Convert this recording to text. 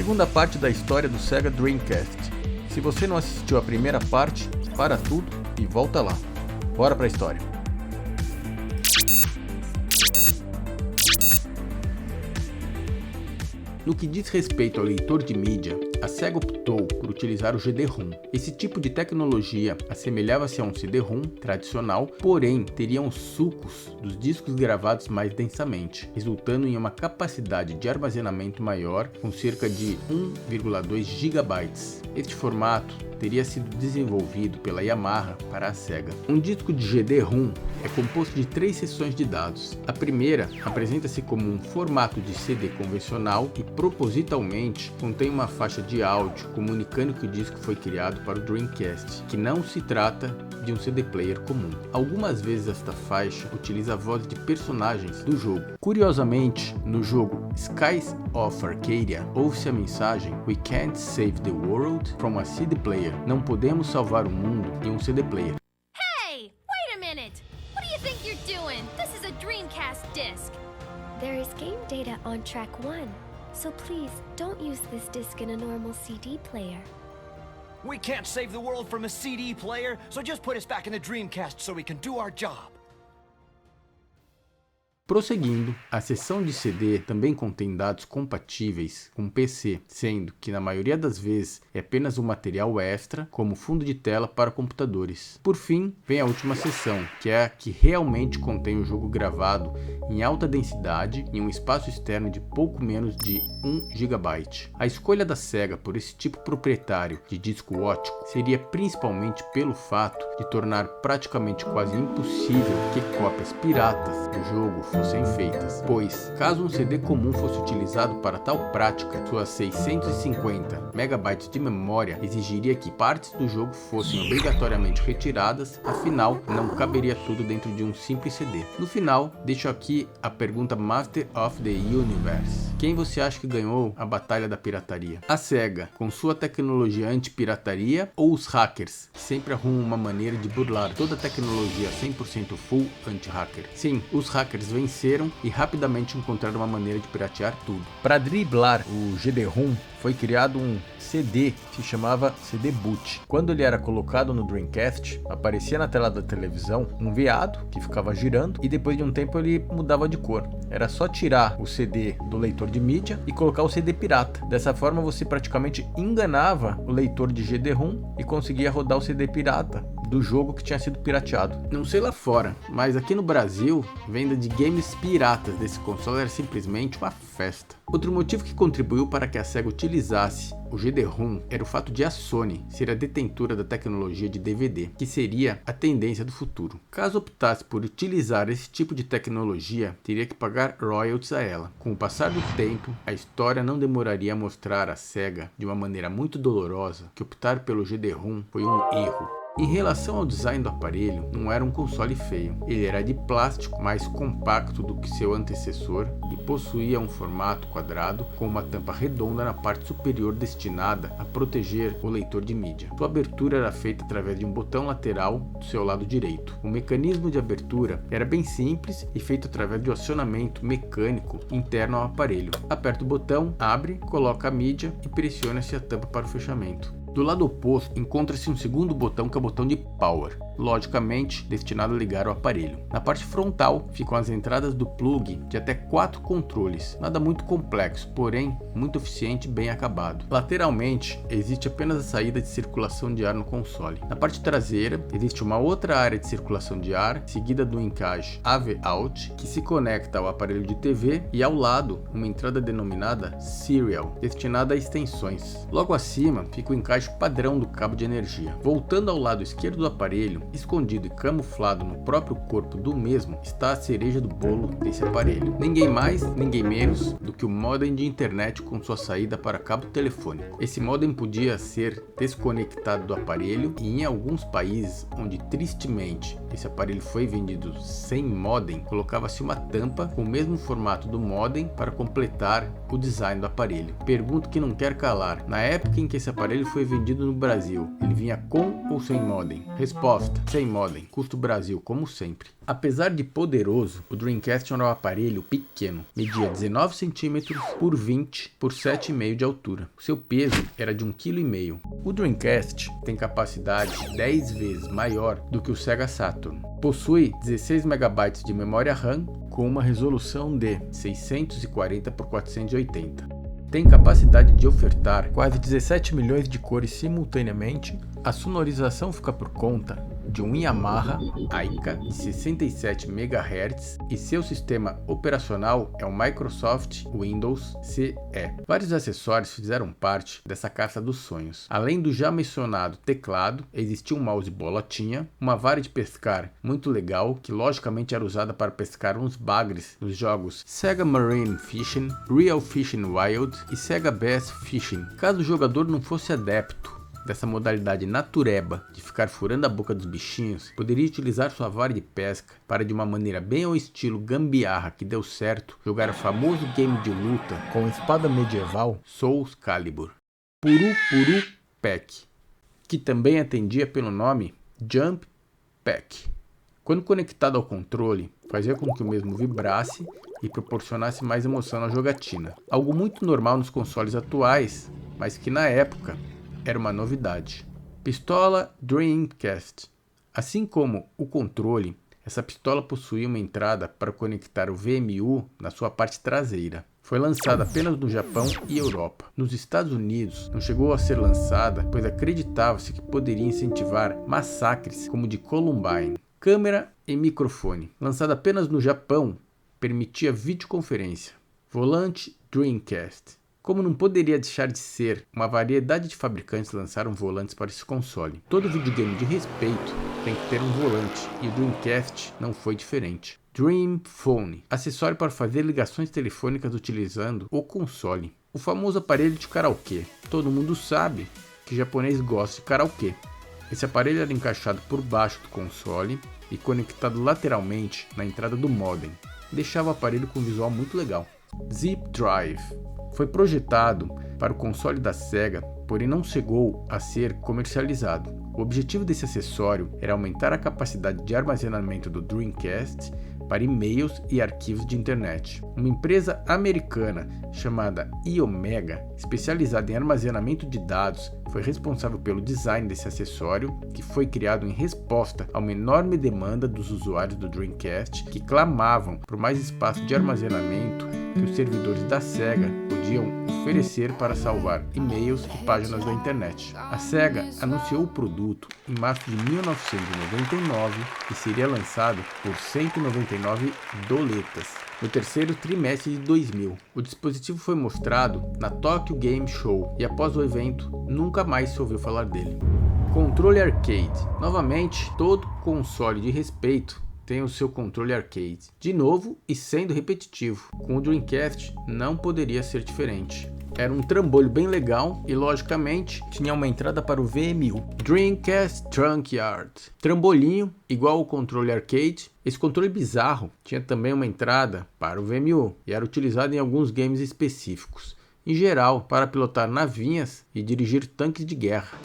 Segunda parte da história do Sega Dreamcast. Se você não assistiu a primeira parte, para tudo e volta lá. Bora pra história. No que diz respeito ao leitor de mídia, a Sega optou por utilizar o GD-ROM. Esse tipo de tecnologia assemelhava-se a um CD-ROM tradicional, porém teria os sucos dos discos gravados mais densamente, resultando em uma capacidade de armazenamento maior, com cerca de 1,2 GB. Este formato teria sido desenvolvido pela Yamaha para a Sega. Um disco de GD-ROM é composto de 3 seções de dados. A primeira apresenta-se como um formato de CD convencional e propositalmente contém uma faixa de áudio comunicando que o disco foi criado para o Dreamcast, que não se trata de um CD player comum. Algumas vezes esta faixa utiliza a voz de personagens do jogo. Curiosamente, no jogo Skies of Arcadia, ouve-se a mensagem "We can't save the world from a CD player". Não podemos salvar o mundo em um CD player. Hey, wait a minute. What do you think you're doing? This is a Dreamcast disc. There is game data on track 1, so please don't use this disc in a normal CD player. We can't save the world from a CD player, so just put us back in the Dreamcast so we can do our job. Prosseguindo, a seção de CD também contém dados compatíveis com PC, sendo que na maioria das vezes é apenas um material extra, como fundo de tela para computadores. Por fim, vem a última seção, que é a que realmente contém o jogo gravado em alta densidade em um espaço externo de pouco menos de 1 GB. A escolha da Sega por esse tipo proprietário de disco óptico seria principalmente pelo fato de tornar praticamente quase impossível que cópias piratas do jogo fossem feitas, pois caso um CD comum fosse utilizado para tal prática, suas 650 MB de memória exigiria que partes do jogo fossem obrigatoriamente retiradas, afinal não caberia tudo dentro de um simples CD. No final, deixo aqui a pergunta Master of the Universe. Quem você acha que ganhou a batalha da pirataria? A Sega, com sua tecnologia anti-pirataria, ou os hackers, que sempre arrumam uma maneira de burlar toda a tecnologia 100% full anti-hacker? Sim, os hackers venceram e rapidamente encontraram uma maneira de piratear tudo. Para driblar o GD-ROM, foi criado um CD que se chamava CD Boot. Quando ele era colocado no Dreamcast, aparecia na tela da televisão um veado que ficava girando e depois de um tempo ele mudava de cor. Era só tirar o CD do leitor de mídia e colocar o CD pirata. Dessa forma você praticamente enganava o leitor de GD-ROM e conseguia rodar o CD pirata do jogo que tinha sido pirateado. Não sei lá fora, mas aqui no Brasil, venda de games piratas desse console era simplesmente uma festa. Outro motivo que contribuiu para que a Sega utilizasse o GD-ROM era o fato de a Sony ser a detentora da tecnologia de DVD, que seria a tendência do futuro. Caso optasse por utilizar esse tipo de tecnologia, teria que pagar royalties a ela. Com o passar do tempo, a história não demoraria a mostrar à Sega, de uma maneira muito dolorosa, que optar pelo GD-ROM foi um erro. Em relação ao design do aparelho, não era um console feio. Ele era de plástico, mais compacto do que seu antecessor e possuía um formato quadrado com uma tampa redonda na parte superior destinada a proteger o leitor de mídia. Sua abertura era feita através de um botão lateral do seu lado direito. O mecanismo de abertura era bem simples e feito através de um acionamento mecânico interno ao aparelho. Aperta o botão, abre, coloca a mídia e pressiona-se a tampa para o fechamento. Do lado oposto, encontra-se um segundo botão que é o botão de Power, logicamente destinado a ligar o aparelho. Na parte frontal ficam as entradas do plug de até 4 controles, nada muito complexo, porém muito eficiente e bem acabado. Lateralmente existe apenas a saída de circulação de ar no console. Na parte traseira existe uma outra área de circulação de ar, seguida do encaixe AV-Out, que se conecta ao aparelho de TV, e ao lado uma entrada denominada Serial, destinada a extensões. Logo acima fica o encaixe padrão do cabo de energia. Voltando ao lado esquerdo do aparelho, escondido e camuflado no próprio corpo do mesmo, está a cereja do bolo desse aparelho. Ninguém mais, ninguém menos do que o modem de internet com sua saída para cabo telefônico. Esse modem podia ser desconectado do aparelho e em alguns países onde tristemente esse aparelho foi vendido sem modem, colocava-se uma tampa com o mesmo formato do modem para completar o design do aparelho. Pergunta que não quer calar: na época em que esse aparelho foi vendido no Brasil, ele vinha com ou sem modem? Resposta: proposta, sem modem, custo Brasil como sempre. Apesar de poderoso, o Dreamcast era um aparelho pequeno, media 19 cm por 20 por 7,5 de altura. Seu peso era de 1,5 kg. O Dreamcast tem capacidade 10 vezes maior do que o Sega Saturn. Possui 16 MB de memória RAM com uma resolução de 640 por 480. Tem capacidade de ofertar quase 17 milhões de cores simultaneamente. A sonorização fica por conta de um Yamaha AICA de 67 MHz e seu sistema operacional é o Microsoft Windows CE. Vários acessórios fizeram parte dessa caça dos sonhos. Além do já mencionado teclado, existia um mouse bolotinha, uma vara de pescar muito legal, que logicamente era usada para pescar uns bagres nos jogos Sega Marine Fishing, Real Fishing Wild e Sega Bass Fishing. Caso o jogador não fosse adepto dessa modalidade natureba de ficar furando a boca dos bichinhos, poderia utilizar sua vara de pesca para, de uma maneira bem ao estilo gambiarra que deu certo, jogar o famoso game de luta com espada medieval Soul Calibur. Puru Puru Pack, que também atendia pelo nome Jump Pack. Quando conectado ao controle, fazia com que o mesmo vibrasse e proporcionasse mais emoção na jogatina. Algo muito normal nos consoles atuais, mas que na época era uma novidade. Pistola Dreamcast. Assim como o controle, essa pistola possuía uma entrada para conectar o VMU na sua parte traseira. Foi lançada apenas no Japão e Europa. Nos Estados Unidos não chegou a ser lançada, pois acreditava-se que poderia incentivar massacres como o de Columbine. Câmera e microfone. Lançada apenas no Japão, permitia videoconferência. Volante Dreamcast. Como não poderia deixar de ser, uma variedade de fabricantes lançaram volantes para esse console. Todo videogame de respeito tem que ter um volante, e o Dreamcast não foi diferente. Dream Phone, acessório para fazer ligações telefônicas utilizando o console. O famoso aparelho de karaokê. Todo mundo sabe que japonês gosta de karaokê. Esse aparelho era encaixado por baixo do console e conectado lateralmente na entrada do modem. Deixava o aparelho com um visual muito legal. Zip Drive. Foi projetado para o console da Sega, porém não chegou a ser comercializado. O objetivo desse acessório era aumentar a capacidade de armazenamento do Dreamcast para e-mails e arquivos de internet. Uma empresa americana chamada Iomega, especializada em armazenamento de dados, foi responsável pelo design desse acessório, que foi criado em resposta a uma enorme demanda dos usuários do Dreamcast, que clamavam por mais espaço de armazenamento que os servidores da Sega podiam oferecer para salvar e-mails e páginas da internet. A Sega anunciou o produto em março de 1999 e seria lançado por 199 doletas no terceiro trimestre de 2000. O dispositivo foi mostrado na Tokyo Game Show e após o evento nunca mais se ouviu falar dele. Controle arcade. Novamente, todo console de respeito tem o seu controle arcade. De novo, e sendo repetitivo, com o Dreamcast não poderia ser diferente. Era um trambolho bem legal e, logicamente, tinha uma entrada para o VMU. Dreamcast Trunkyard. Trambolinho, igual o controle arcade. Esse controle bizarro tinha também uma entrada para o VMU e era utilizado em alguns games específicos. Em geral, para pilotar navinhas e dirigir tanques de guerra.